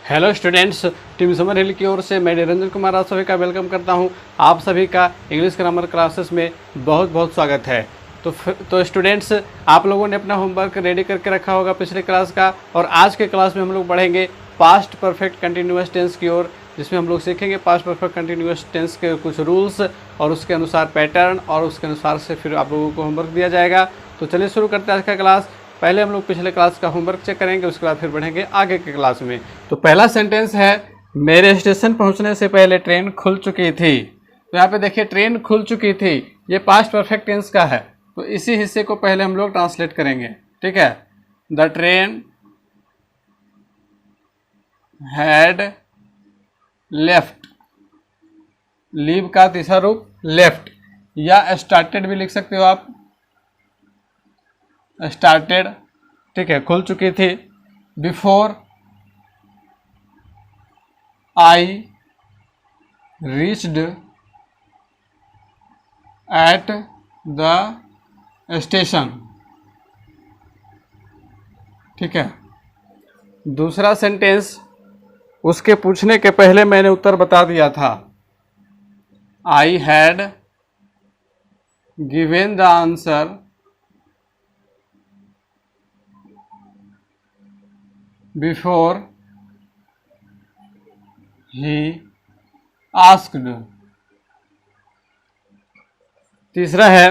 Hello students, team summer हिल की ओर से मैं निरंजन कुमार आप सभी का वेलकम करता हूं। आप सभी का इंग्लिश ग्रामर क्लासेस में बहुत बहुत स्वागत है। तो स्टूडेंट्स, आप लोगों ने अपना होमवर्क रेडी करके रखा होगा पिछले क्लास का, और आज के क्लास में हम लोग बढ़ेंगे पास्ट परफेक्ट कंटिन्यूअस टेंस की ओर, जिसमें हम लोग सीखेंगे पास्ट परफेक्ट कंटिन्यूअस टेंस के कुछ रूल्स और उसके अनुसार पैटर्न, और उसके अनुसार से फिर आप लोगों को होमवर्क दिया जाएगा। तो चलिए शुरू करते हैं आज का क्लास। पहले हम लोग पिछले क्लास का होमवर्क चेक करेंगे, उसके बाद फिर बढ़ेंगे आगे के क्लास में। तो पहला सेंटेंस है, मेरे स्टेशन पहुंचने से पहले ट्रेन खुल चुकी थी। तो यहाँ पे देखिए, ट्रेन खुल चुकी थी, ये पास्ट परफेक्ट टेंस का है। तो इसी हिस्से को पहले हम लोग ट्रांसलेट करेंगे, ठीक है। The train had left, leave का तीसरा रूप लेफ्ट, या स्टार्टेड भी लिख सकते हो आप, स्टार्टेड, ठीक है, खुल चुकी थी। Before I reached at the station, ठीक है। दूसरा सेंटेंस, उसके पूछने के पहले मैंने उत्तर बता दिया था। I had given the answer before he asked. तीसरा है,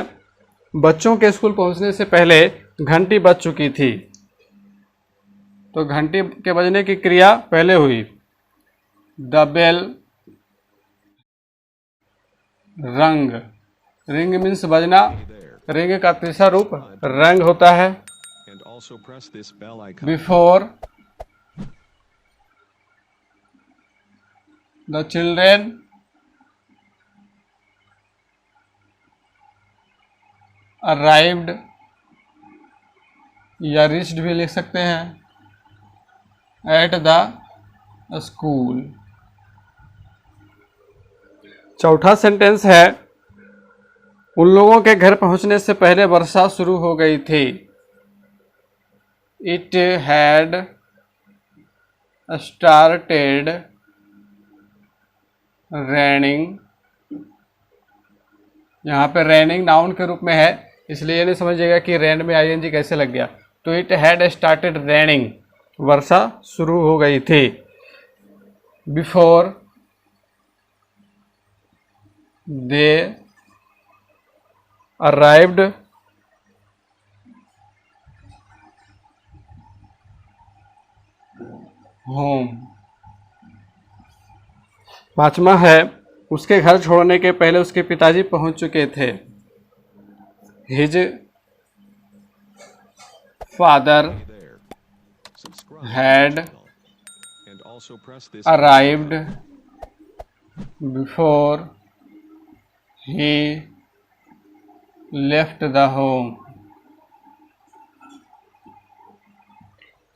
बच्चों के स्कूल पहुंचने से पहले घंटी बज चुकी थी। तो घंटी के बजने की क्रिया पहले हुई। द बेल रंग, रिंग मीन्स बजना, रिंग का तीसरा रूप रंग होता है। बिफोर द चिल्ड्रेन अराइव्ड, या रिच्ड भी लिख सकते हैं, एट द स्कूल। चौथा सेंटेंस है, उन लोगों के घर पहुंचने से पहले वर्षा शुरू हो गई थी। It had started raining. यहाँ पे रैनिंग नाउन के रूप में है, इसलिए ये नहीं समझिएगा कि रैन में आईएनजी कैसे लग गया। तो इट हैड स्टार्टेड रैनिंग, वर्षा शुरू हो गई थी। Before they arrived home. पांचवा है, उसके घर छोड़ने के पहले उसके पिताजी पहुंच चुके थे। His father had arrived before he left the home.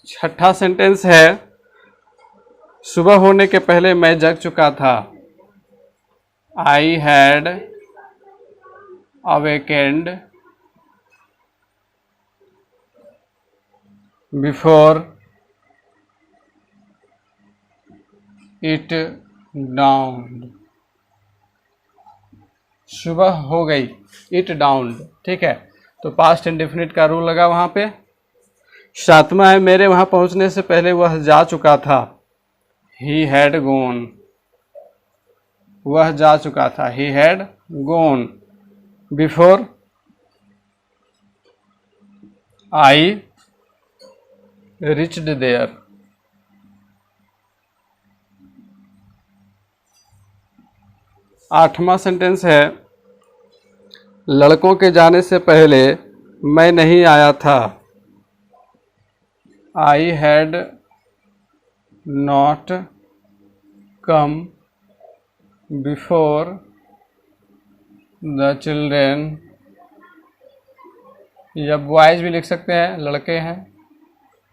छठा सेंटेंस है, सुबह होने के पहले मैं जग चुका था। I had awakened before it downed. सुबह हो गई, इट डाउन्ड, ठीक है। तो पास्ट इंडेफिनिट का रूल लगा वहां पे। सातवां है, मेरे वहां पहुंचने से पहले वह जा चुका था। ही हैड गोन, वह जा चुका था। He had gone before I reached there. आठवां सेंटेंस है, लड़कों के जाने से पहले मैं नहीं आया था। I had not come before the children, या बॉयज भी लिख सकते हैं, लड़के हैं।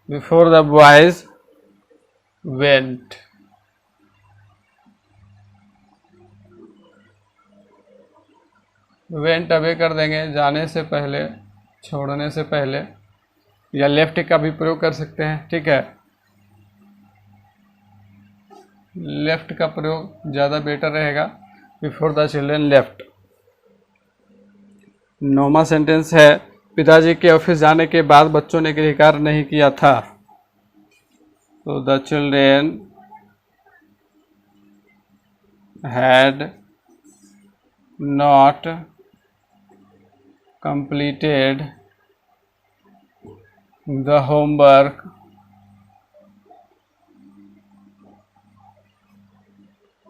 Before the boys went. Went away कर देंगे, जाने से पहले, छोड़ने से पहले, या लेफ्ट का भी प्रयोग कर सकते हैं, ठीक है। लेफ्ट का प्रयोग ज़्यादा बेटर रहेगा, बिफोर द चिल्ड्रेन लेफ्ट। 9वां सेंटेंस है, पिताजी के ऑफिस जाने के बाद बच्चों ने गृह कार्य नहीं किया था। तो the children had not completed the homework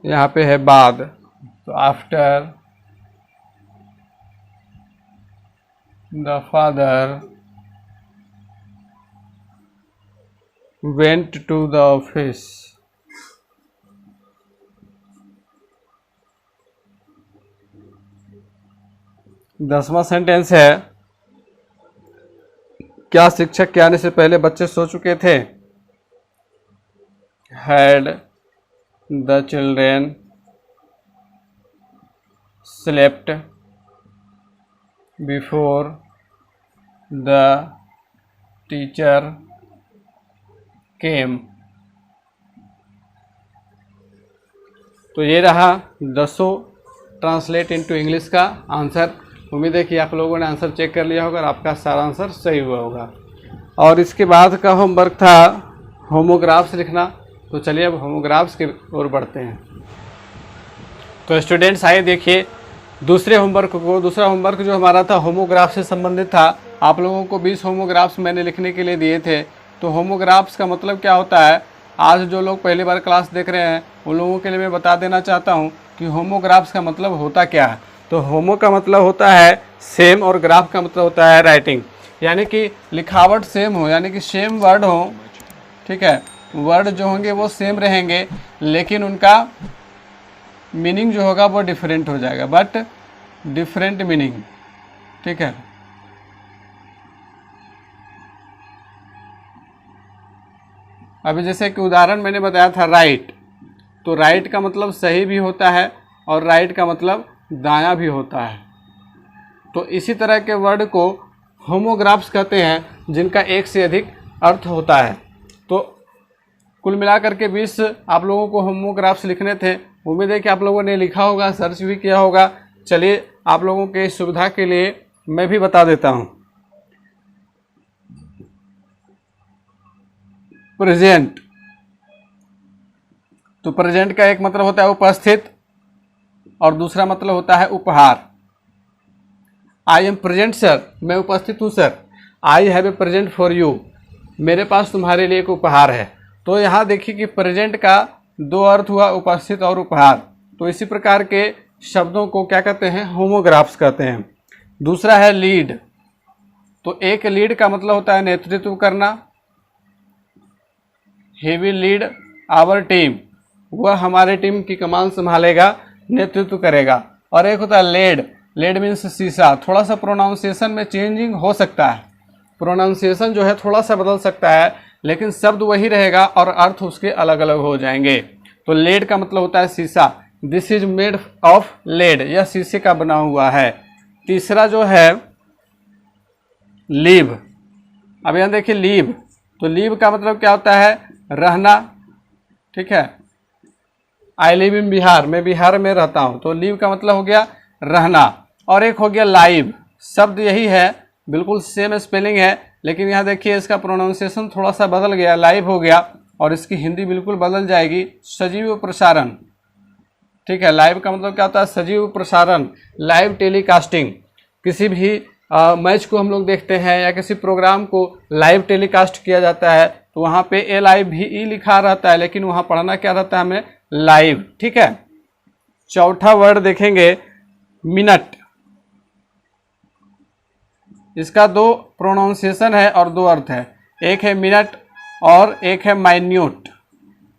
यहाँ पे है बाद, तो after the father went to the office. दसवां सेंटेंस है, क्या शिक्षक के आने से पहले बच्चे सो चुके थे। Had the children slept before the teacher came. तो ये रहा 10 ट्रांसलेट इनटू इंग्लिश का आंसर। उम्मीद है कि आप लोगों ने आंसर चेक कर लिया होगा और आपका सारा आंसर सही हुआ होगा। और इसके बाद का होमवर्क था होमोग्राफ्स लिखना। तो चलिए अब होमोग्राफ्स की ओर बढ़ते हैं। तो स्टूडेंट्स आइए देखिए दूसरा होमवर्क जो हमारा था होमोग्राफ से संबंधित था। आप लोगों को 20 होमोग्राफ्स मैंने लिखने के लिए दिए थे। तो होमोग्राफ्स का मतलब क्या होता है, आज जो लोग पहली बार क्लास देख रहे हैं उन लोगों के लिए मैं बता देना चाहता हूँ कि होमोग्राफ्स का मतलब होता क्या है। तो होमो का मतलब होता है सेम और ग्राफ का मतलब होता है राइटिंग, यानी कि लिखावट सेम हो, यानी कि सेम वर्ड हो, ठीक है। वर्ड जो होंगे वो सेम रहेंगे लेकिन उनका मीनिंग जो होगा वो डिफरेंट हो जाएगा, बट डिफरेंट मीनिंग, ठीक है। अभी जैसे कि उदाहरण मैंने बताया था राइट, तो राइट का मतलब सही भी होता है और राइट का मतलब दायां भी होता है। तो इसी तरह के वर्ड को होमोग्राफ्स कहते हैं जिनका एक से अधिक अर्थ होता है। तो कुल मिलाकर के 20 आप लोगों को होमोग्राफ्स लिखने थे। उम्मीद है कि आप लोगों ने लिखा होगा, सर्च भी किया होगा। चलिए आप लोगों के सुविधा के लिए मैं भी बता देता हूँ। प्रेजेंट, तो प्रेजेंट का एक मतलब होता है उपस्थित और दूसरा मतलब होता है उपहार। आई एम प्रेजेंट सर, मैं उपस्थित हूँ sir. I have a present for you, मेरे पास तुम्हारे लिए एक उपहार है। तो यहाँ देखिए कि प्रेजेंट का 2 अर्थ हुआ, उपस्थित और उपहार। तो इसी प्रकार के शब्दों को क्या कहते हैं, होमोग्राफ्स कहते हैं। दूसरा है लीड, तो एक लीड का मतलब होता है नेतृत्व करना। He will lead our team, वह हमारे टीम की कमान संभालेगा, नेतृत्व करेगा। और एक होता है लेड, लेड मीन्स शीशा। थोड़ा सा प्रोनाउंसिएशन में चेंजिंग हो सकता है, प्रोनाउंसिएशन जो है थोड़ा सा बदल सकता है लेकिन शब्द वही रहेगा और अर्थ उसके अलग अलग हो जाएंगे। तो लेड का मतलब होता है शीशा। This is made of lead, यह शीशे का बना हुआ है। तीसरा जो है लीव, अब यहाँ देखिए लीव, तो लीव का मतलब क्या होता है, रहना, ठीक है। आई लिव इन बिहार, मैं बिहार में रहता हूँ, तो लीव का मतलब हो गया रहना। और एक हो गया लाइव, शब्द यही है, बिल्कुल सेम स्पेलिंग है, लेकिन यहाँ देखिए इसका प्रोनाउंसिएशन थोड़ा सा बदल गया, लाइव हो गया, और इसकी हिंदी बिल्कुल बदल जाएगी, सजीव प्रसारण, ठीक है। लाइव का मतलब क्या होता है, सजीव प्रसारण, लाइव टेलीकास्टिंग। किसी भी मैच को हम लोग देखते हैं या किसी प्रोग्राम को लाइव टेलीकास्ट किया जाता है तो वहाँ पे LIVE लिखा रहता है, लेकिन वहाँ पढ़ना क्या रहता है हमें, लाइव, ठीक है। चौथा वर्ड देखेंगे मिनट, इसका 2 प्रोनाउंसिएशन है और 2 अर्थ है। एक है मिनट और एक है माइन्यूट।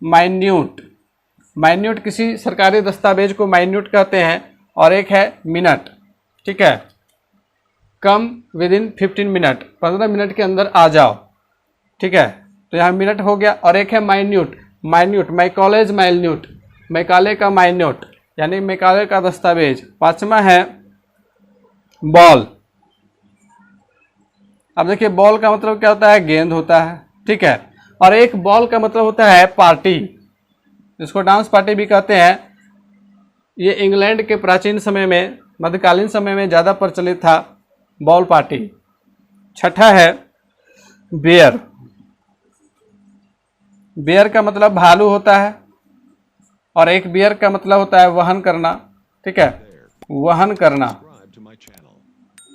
माइन्यूट, माइन्यूट किसी सरकारी दस्तावेज को माइन्यूट कहते हैं, और एक है मिनट, ठीक है। Come with in 15 minute, 15 minute के अंदर आ जाओ, ठीक है। तो यहाँ मिनट हो गया। और एक है माइन्यूट, माइन्यूट मैकॉलेज माइन्यूट, मैकाले का माइन्यूट यानी मैकाले का दस्तावेज। 5वां है बॉल। अब देखिए बॉल का मतलब क्या होता है, गेंद होता है, ठीक है। और एक बॉल का मतलब होता है पार्टी, इसको डांस पार्टी भी कहते हैं। ये इंग्लैंड के प्राचीन समय में, मध्यकालीन समय में ज़्यादा प्रचलित था बॉल पार्टी। छठा है बियर। बियर का मतलब भालू होता है और एक बियर का मतलब होता है वहन करना। ठीक है, वहन करना।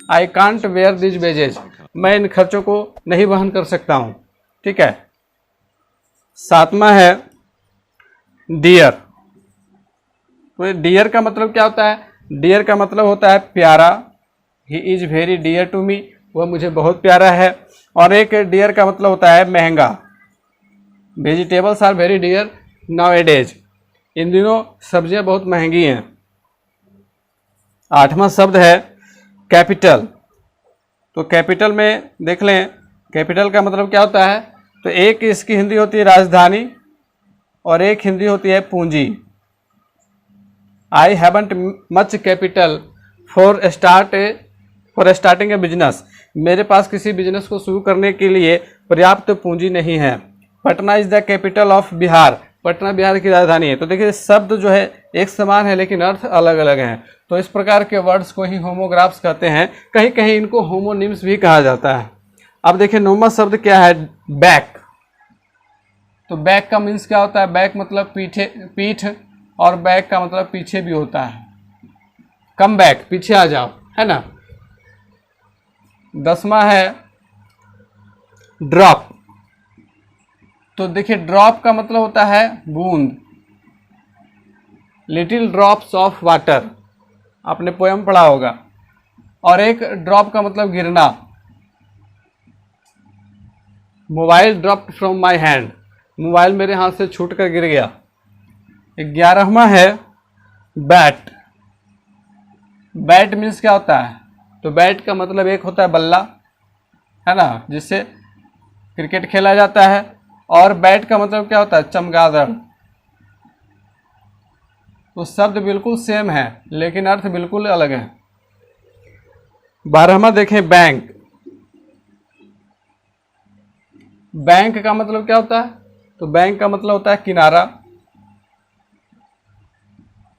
I can't bear this wages, मैं इन खर्चों को नहीं वहन कर सकता हूं। ठीक है। सातवां है डियर। तो डियर का मतलब क्या होता है? डियर का मतलब होता है प्यारा। He is very dear to me, वह मुझे बहुत प्यारा है। और एक डियर का मतलब होता है महंगा। Vegetables are very dear nowadays, इन दिनों सब्जियां बहुत महंगी हैं। आठवां शब्द है कैपिटल। तो कैपिटल में देख लें, कैपिटल का मतलब क्या होता है? तो एक इसकी हिंदी होती है राजधानी और एक हिंदी होती है पूंजी। I haven't much capital for starting A business, मेरे पास किसी बिजनेस को शुरू करने के लिए पर्याप्त पूंजी नहीं है। Patna is the capital of Bihar, Patna Bihar की राजधानी है। तो देखिए शब्द जो है एक समान है लेकिन अर्थ अलग अलग हैं। तो इस प्रकार के वर्ड्स को ही होमोग्राफ्स कहते हैं, कहीं कहीं इनको होमोनिम्स भी कहा जाता है। अब देखिए 9वां शब्द क्या है? बैक। तो बैक का मीन्स क्या होता है? बैक मतलब पीठ, और बैक का मतलब पीछे भी होता है। कम बैक, पीछे आ जाओ, है ना। 10वां है ड्रॉप। तो देखिए ड्रॉप का मतलब होता है बूंद। लिटिल ड्रॉप्स ऑफ वाटर, आपने पोयम पढ़ा होगा। और एक ड्रॉप का मतलब गिरना। Mobile dropped from my hand, mobile मेरे हाथ से छूट कर गिर गया। 11वां है बैट। बैट मीन्स क्या होता है? तो बैट का मतलब एक होता है बल्ला, है ना, जिससे क्रिकेट खेला जाता है। और बैट का मतलब क्या होता है? चमगादड़। तो शब्द बिल्कुल सेम है लेकिन अर्थ बिल्कुल अलग है। 12वां देखें बैंक। बैंक का मतलब क्या होता है? तो बैंक का मतलब होता है किनारा।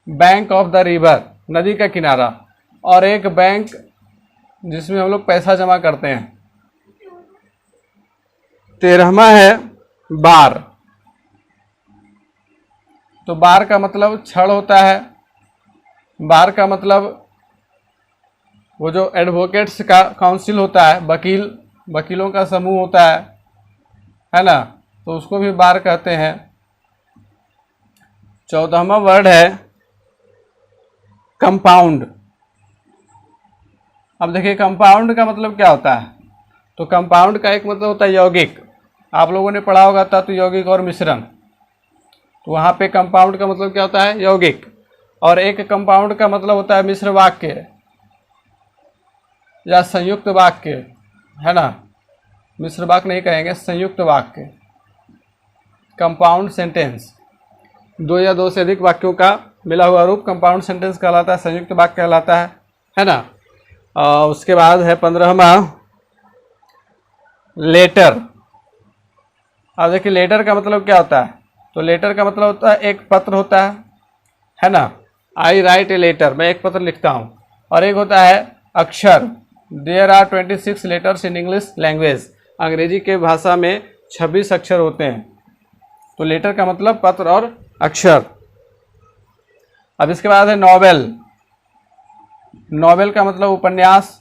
बैंक ऑफ द रिवर, नदी का किनारा। और एक बैंक जिसमें हम लोग पैसा जमा करते हैं। 13वां है बार। तो बार का मतलब छड़ होता है। बार का मतलब वो जो एडवोकेट्स का काउंसिल होता है, वकीलों का समूह होता है ना, तो उसको भी बार कहते हैं। 14वां वर्ड है कंपाउंड। अब देखिए कंपाउंड का मतलब क्या होता है? तो कंपाउंड का एक मतलब होता है यौगिक। आप लोगों ने पढ़ा होगा तत्व, यौगिक और मिश्रण। तो वहाँ पे कंपाउंड का मतलब क्या होता है? यौगिक। और एक कंपाउंड का मतलब होता है मिश्र वाक्य या संयुक्त वाक्य, है ना। मिश्र वाक्य नहीं कहेंगे, संयुक्त वाक्य, कंपाउंड सेंटेंस। दो या दो से अधिक वाक्यों का मिला हुआ रूप कंपाउंड सेंटेंस कहलाता है, संयुक्त वाक्य कहलाता है ना। उसके बाद है 15वां लेटर। अब देखिए लेटर का मतलब क्या होता है? तो लेटर का मतलब होता है एक पत्र होता है ना। आई राइट ए लेटर, मैं एक पत्र लिखता हूँ। और एक होता है अक्षर। There are 26 letters in English language, अंग्रेजी के भाषा में 26 अक्षर होते हैं। तो लेटर का मतलब पत्र और अक्षर। अब इसके बाद है नॉवेल। नॉवेल का मतलब उपन्यास,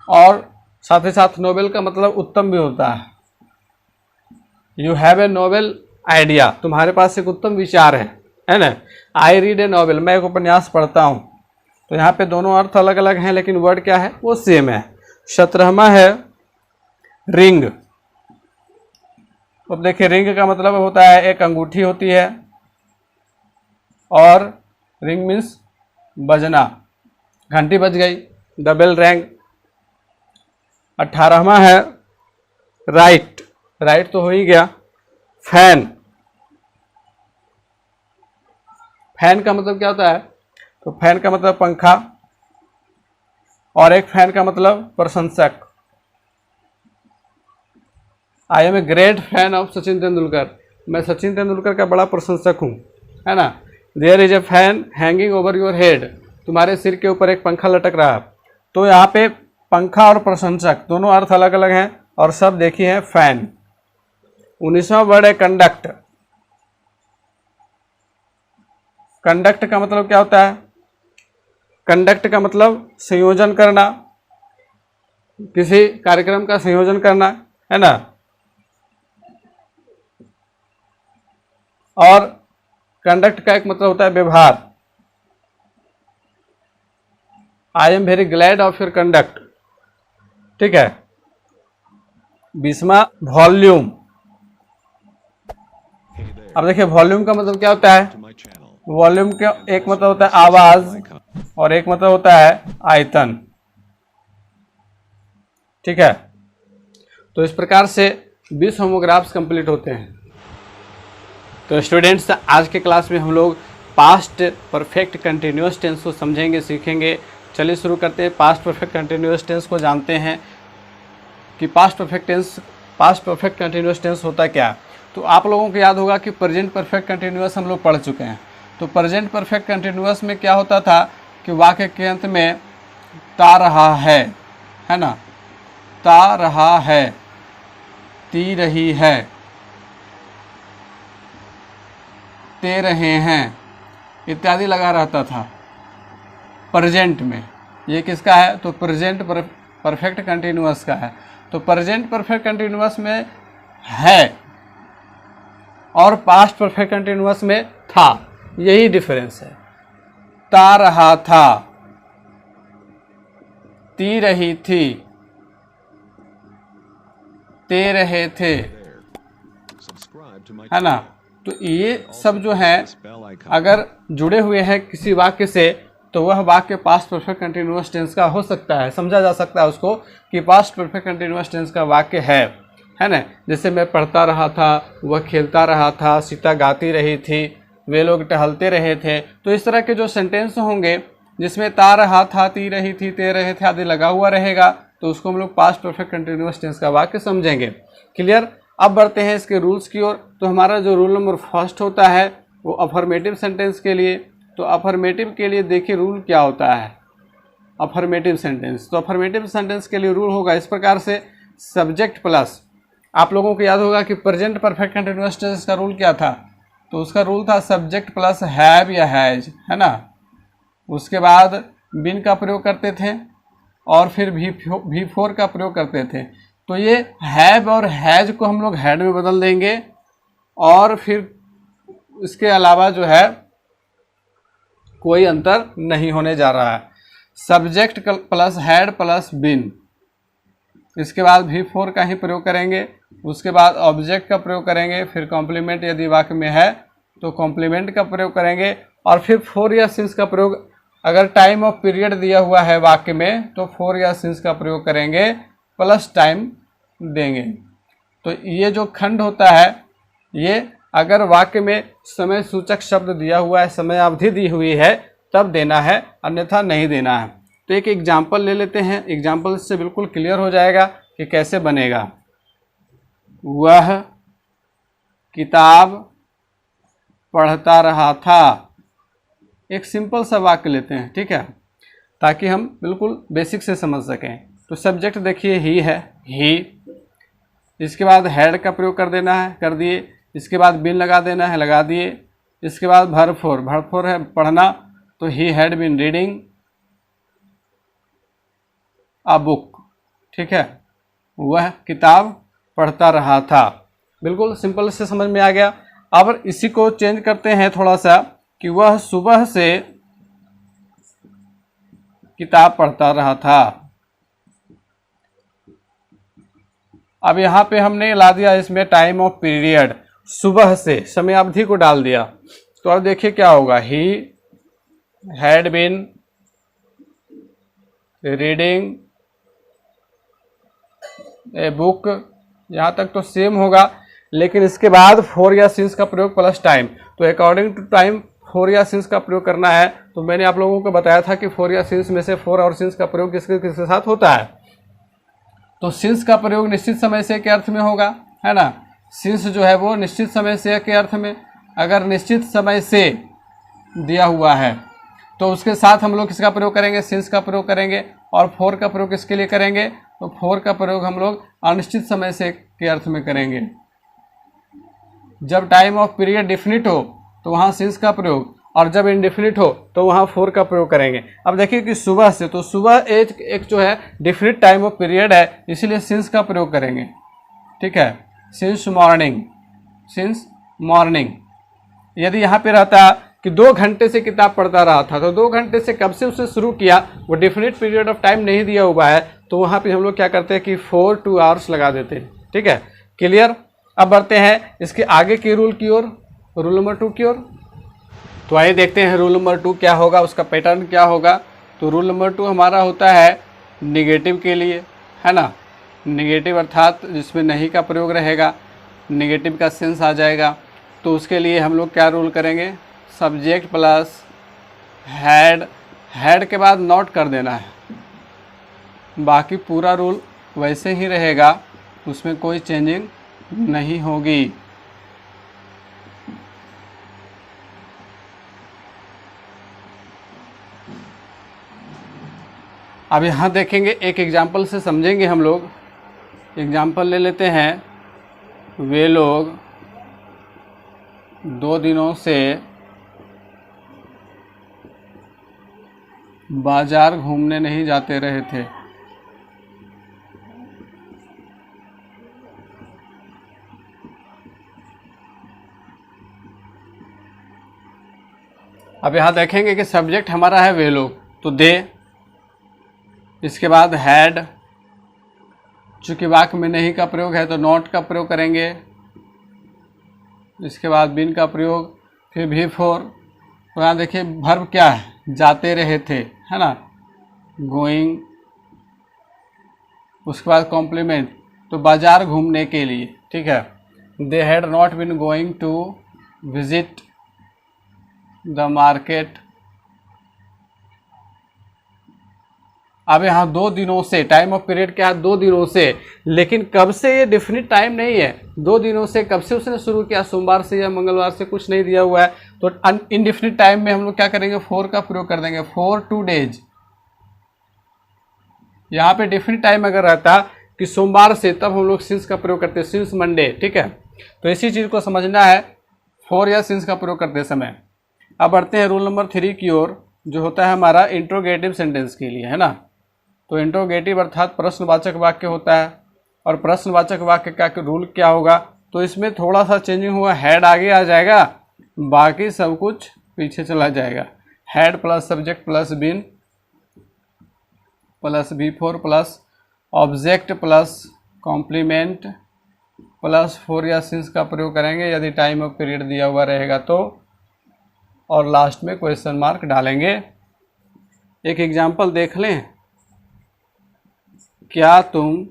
और साथ ही साथ नोवेल का मतलब उत्तम भी होता है। You have a novel idea, तुम्हारे पास एक उत्तम विचार है ना। आई रीड ए नॉवेल, मैं एक उपन्यास पढ़ता हूँ। तो यहाँ पे दोनों अर्थ अलग अलग हैं लेकिन वर्ड क्या है? वो सेम है। 17वां है रिंग। अब देखिए रिंग का मतलब होता है एक अंगूठी होती है, और रिंग मीन्स बजना, घंटी बज गई, द बेल रैंग। 18वां है राइट। राइट तो हो ही गया। फैन। फैन का मतलब क्या होता है? तो फैन का मतलब पंखा, और एक फैन का मतलब प्रशंसक। I am a great fan of Sachin Tendulkar, मैं सचिन तेंदुलकर का बड़ा प्रशंसक हूँ, है ना। There is a fan hanging over your head, तुम्हारे सिर के ऊपर एक पंखा लटक रहा है। तो यहाँ पे पंखा और प्रशंसक दोनों अर्थ अलग अलग हैं और शब्द एक ही है, फैन। 19वां वर्ड है कंडक्ट। कंडक्ट का मतलब क्या होता है? कंडक्ट का मतलब संयोजन करना, किसी कार्यक्रम का संयोजन करना, है ना। और कंडक्ट का एक मतलब होता है व्यवहार। I am very glad of your conduct, ठीक है। 20वां वॉल्यूम। अब देखिए वॉल्यूम का मतलब क्या होता है? वॉल्यूम का एक मतलब होता है आवाज और एक मतलब होता है आयतन, ठीक है। तो इस प्रकार से 20 होमोग्राफ्स कंप्लीट होते हैं। तो स्टूडेंट्स, आज के क्लास में हम लोग पास्ट परफेक्ट कंटिन्यूअस टेंस को समझेंगे, सीखेंगे। चलिए शुरू करते हैं। पास्ट परफेक्ट कंटिन्यूअस टेंस को जानते हैं कि पास्ट परफेक्ट कंटिन्यूअस टेंस होता क्या। तो आप लोगों को याद होगा कि प्रेजेंट परफेक्ट कंटिन्यूअस हम लोग पढ़ चुके हैं। तो प्रेजेंट परफेक्ट कंटिन्यूअस में क्या होता था कि वाक्य के अंत में ता रहा है ना, ता रहा है, ती रही है, ते रहे हैं इत्यादि लगा रहता था प्रेजेंट में। ये किसका है? तो प्रेजेंट परफेक्ट कंटिन्यूअस का है। तो प्रेजेंट परफेक्ट कंटिन्यूअस में है और पास्ट परफेक्ट कंटिन्यूअस में था, यही डिफरेंस है। ता रहा था, ती रही थी, ते रहे थे, है ना। तो ये सब जो है अगर जुड़े हुए हैं किसी वाक्य से तो वह वाक्य पास्ट परफेक्ट कंटिन्यूअस टेंस का हो सकता है, समझा जा सकता है उसको कि पास्ट परफेक्ट कंटिन्यूअस टेंस का वाक्य है ना। जैसे मैं पढ़ता रहा था, वह खेलता रहा था, सीता गाती रही थी, वे लोग टहलते रहे थे। तो इस तरह के जो सेंटेंस होंगे जिसमें ता रहा था, ती रही थी, ते रहे थे आदि लगा हुआ रहेगा, तो उसको हम लोग पास्ट परफेक्ट कंटिन्यूअस टेंस का वाक्य समझेंगे। क्लियर। अब बढ़ते हैं इसके रूल्स की ओर। तो हमारा जो रूल नंबर फर्स्ट होता है वो अफर्मेटिव सेंटेंस के लिए। तो अफर्मेटिव के लिए देखिए रूल क्या होता है। अफर्मेटिव सेंटेंस, तो अफर्मेटिव सेंटेंस के लिए रूल होगा इस प्रकार से, सब्जेक्ट प्लस, आप लोगों को याद होगा कि प्रेजेंट परफेक्ट कंटिन्यूअस टेंस का रूल क्या था? तो उसका रूल था सब्जेक्ट प्लस हैव या हैज, है ना। उसके बाद बिन का प्रयोग करते थे और फिर भी फोर का प्रयोग करते थे। तो ये हैव और हैज को हम लोग हैड में बदल देंगे और फिर इसके अलावा जो है कोई अंतर नहीं होने जा रहा है। सब्जेक्ट प्लस हैड प्लस बिन, इसके बाद भी फोर का ही प्रयोग करेंगे, उसके बाद ऑब्जेक्ट का प्रयोग करेंगे, फिर कॉम्प्लीमेंट यदि वाक्य में है तो कॉम्प्लीमेंट का प्रयोग करेंगे और फिर फोर या सिंस का प्रयोग, अगर टाइम ऑफ पीरियड दिया हुआ है वाक्य में तो फोर या सिंस का प्रयोग करेंगे प्लस टाइम देंगे। तो ये जो खंड होता है ये अगर वाक्य में समय सूचक शब्द दिया हुआ है, समय अवधि दी हुई है तब देना है, अन्यथा नहीं देना है। तो एक एग्जाम्पल ले लेते हैं, एग्जाम्पल से बिल्कुल क्लियर हो जाएगा कि कैसे बनेगा। वह किताब पढ़ता रहा था। एक सिंपल सा वाक्य लेते हैं, ठीक है, ताकि हम बिल्कुल बेसिक से समझ सकें। तो सब्जेक्ट देखिए ही है, ही, इसके बाद हैड का प्रयोग कर देना है, कर दिए, इसके बाद बिन लगा देना है, लगा दिए, इसके बाद वर्ब फोर है पढ़ना, तो he had been reading a book, ठीक है, वह किताब पढ़ता रहा था। बिल्कुल सिंपल से समझ में आ गया। अब इसी को चेंज करते हैं थोड़ा सा कि वह सुबह से किताब पढ़ता रहा था। अब यहाँ पे हमने ला दिया इसमें टाइम ऑफ पीरियड, सुबह से समय अवधि को डाल दिया। तो अब देखिए क्या होगा, he had been reading a book, यहाँ तक तो सेम होगा, लेकिन इसके बाद फोर या सिंस का प्रयोग प्लस टाइम। तो अकॉर्डिंग टू टाइम फोर या सिंस का प्रयोग करना है। तो मैंने आप लोगों को बताया था कि फोर या सिंस में से फोर और सिंस का प्रयोग किसके साथ होता है। तो सिंस का प्रयोग निश्चित समय से के अर्थ में होगा, है ना। सिंस जो है वो निश्चित समय से के अर्थ में, अगर निश्चित समय से दिया हुआ है तो उसके साथ हम लोग किसका प्रयोग करेंगे, सिंस का प्रयोग करेंगे। और फॉर का प्रयोग किसके लिए करेंगे, तो फॉर का प्रयोग हम लोग अनिश्चित समय से के अर्थ में करेंगे। जब टाइम ऑफ पीरियड डिफिनिट हो तो वहाँ सिंस का प्रयोग, और जब इनडिफिनिट हो तो वहाँ फॉर का प्रयोग करेंगे। अब देखिए कि सुबह से, तो सुबह एक जो है डिफिनिट टाइम ऑफ पीरियड है, इसीलिए सिंस का प्रयोग करेंगे। ठीक है, सिंस मॉर्निंग, सिंस मॉर्निंग। यदि यहाँ पे रहता कि 2 घंटे से किताब पढ़ता रहा था, तो 2 घंटे से कब से उसने शुरू किया, वो डिफिनिट पीरियड ऑफ टाइम नहीं दिया हुआ है, तो वहाँ पे हम लोग क्या करते हैं कि 4 2 आवर्स लगा देते हैं। ठीक है, क्लियर। अब बढ़ते हैं इसके आगे के रूल की ओर, रूल नंबर 2 की ओर। तो आइए देखते हैं रूल नंबर 2 क्या होगा, उसका पैटर्न क्या होगा। तो रूल नंबर 2 हमारा होता है निगेटिव के लिए, है ना। निगेटिव अर्थात जिसमें नहीं का प्रयोग रहेगा, निगेटिव का सेंस आ जाएगा। तो उसके लिए हम लोग क्या रूल करेंगे, सब्जेक्ट प्लस हैड, हैड के बाद नॉट कर देना है। बाकी पूरा रूल वैसे ही रहेगा, उसमें कोई चेंजिंग नहीं होगी। अब यहाँ देखेंगे, एक एग्जाम्पल से समझेंगे हम लोग। एग्जाम्पल ले लेते हैं। वे लोग 2 दिनों से बाजार घूमने नहीं जाते रहे थे। अब यहाँ देखेंगे कि सब्जेक्ट हमारा है वे लोग, तो दे, इसके बाद हैड, चूँकि वाक्य में नहीं का प्रयोग है तो नॉट का प्रयोग करेंगे। इसके बाद बिन का प्रयोग, फिर भी फोर। तो यहाँ देखिए वर्ब क्या है, जाते रहे थे, है ना, गोइंग। उसके बाद कॉम्प्लीमेंट, तो बाजार घूमने के लिए। ठीक है, they had not been going to visit the market. अब यहाँ 2 दिनों से, टाइम ऑफ पीरियड क्या है, 2 दिनों से, लेकिन कब से ये डेफिनिट टाइम नहीं है। 2 दिनों से कब से उसने शुरू किया, सोमवार से या मंगलवार से, कुछ नहीं दिया हुआ है। तो इनडेफिनिट टाइम में हम लोग क्या करेंगे, फॉर का प्रयोग कर देंगे, फॉर 2 डेज। यहाँ पे डेफिनिट टाइम अगर रहता कि सोमवार से, तब हम लोग सिंस का प्रयोग करते, सिंस मंडे। ठीक है, तो इसी चीज़ को समझना है, फॉर या सिंस का प्रयोग करते समय। अब बढ़ते हैं रूल नंबर 3 की ओर, जो होता है हमारा इंट्रोगेटिव सेंटेंस के लिए, है ना। तो इंट्रोगेटिव अर्थात प्रश्नवाचक वाक्य होता है। और प्रश्नवाचक वाक्य का रूल क्या होगा, तो इसमें थोड़ा सा चेंजिंग हुआ, हैड आगे आ जाएगा, बाकी सब कुछ पीछे चला जाएगा। Had plus subject plus been plus B4 plus object plus complement plus for या सिंस का प्रयोग करेंगे यदि टाइम ऑफ पीरियड दिया हुआ रहेगा तो, और लास्ट में क्वेश्चन मार्क डालेंगे। एक एग्जाम्पल देख लें। क्या तुम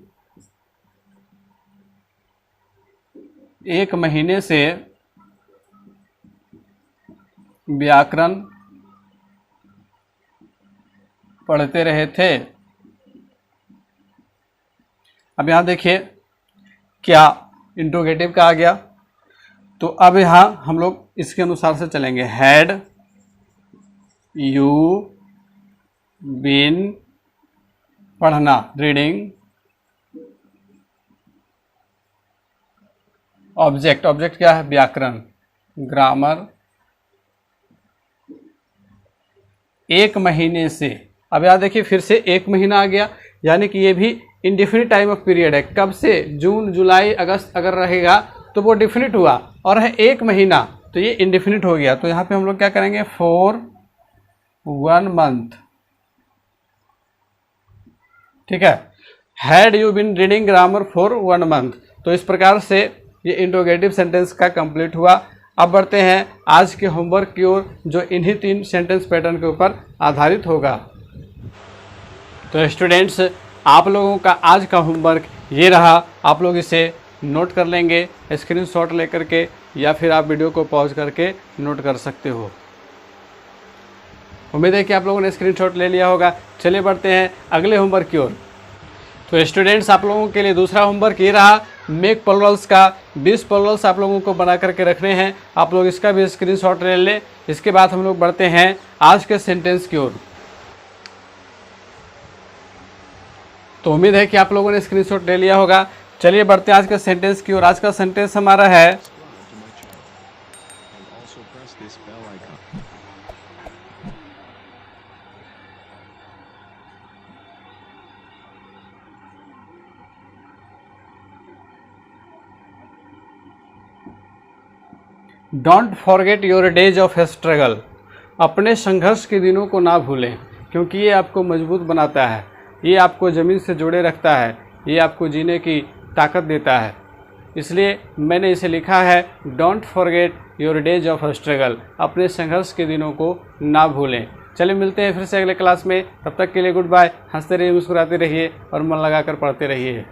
1 महीने से व्याकरण पढ़ते रहे थे। अब यहाँ देखिए क्या इंट्रोगेटिव का आ गया, तो अब यहाँ हम लोग इसके अनुसार से चलेंगे। हैड यू बीन, पढ़ना, रीडिंग। ऑब्जेक्ट, ऑब्जेक्ट क्या है, व्याकरण, ग्रामर। 1 महीने से, अब यहाँ देखिए फिर से 1 महीना आ गया, यानी कि ये भी इनडिफिनिट टाइम ऑफ पीरियड है। कब से, जून जुलाई अगस्त अगर रहेगा तो वो डिफिनिट हुआ, और है 1 महीना तो ये इनडिफिनिट हो गया। तो यहाँ पे हम लोग क्या करेंगे, फॉर 1 मंथ। ठीक है, had you been reading grammar for 1 month. तो इस प्रकार से ये इंट्रोगेटिव सेंटेंस का कंप्लीट हुआ। अब बढ़ते हैं आज के होमवर्क की ओर, जो इन्हीं 3 सेंटेंस पैटर्न के ऊपर आधारित होगा। तो स्टूडेंट्स, आप लोगों का आज का होमवर्क ये रहा। आप लोग इसे नोट कर लेंगे स्क्रीनशॉट लेकर के, या फिर आप वीडियो को पॉज करके नोट कर सकते हो। उम्मीद है कि आप लोगों ने स्क्रीनशॉट ले लिया होगा। चलिए बढ़ते हैं अगले होमवर्क की ओर। तो स्टूडेंट्स, आप लोगों के लिए दूसरा होमवर्क ये रहा मेक प्लुरल्स का 20 प्लुरल्स आप लोगों को बना करके रखने हैं। आप लोग इसका भी स्क्रीनशॉट ले लें। इसके बाद हम लोग बढ़ते हैं आज के सेंटेंस की ओर। तो उम्मीद है कि आप लोगों ने स्क्रीनशॉट ले लिया होगा। चलिए बढ़ते हैं आज के सेंटेंस की ओर। आज का सेंटेंस हमारा है don't forget your days of struggle. अपने संघर्ष के दिनों को ना भूलें, क्योंकि ये आपको मजबूत बनाता है, ये आपको ज़मीन से जोड़े रखता है, ये आपको जीने की ताकत देता है। इसलिए मैंने इसे लिखा है don't forget your days of struggle. अपने संघर्ष के दिनों को ना भूलें। चलिए मिलते हैं फिर से अगले क्लास में। तब तक के लिए गुड बाय। हंसते रहिए, मुस्कुराते रहिए और मन लगाकर पढ़ते रहिए।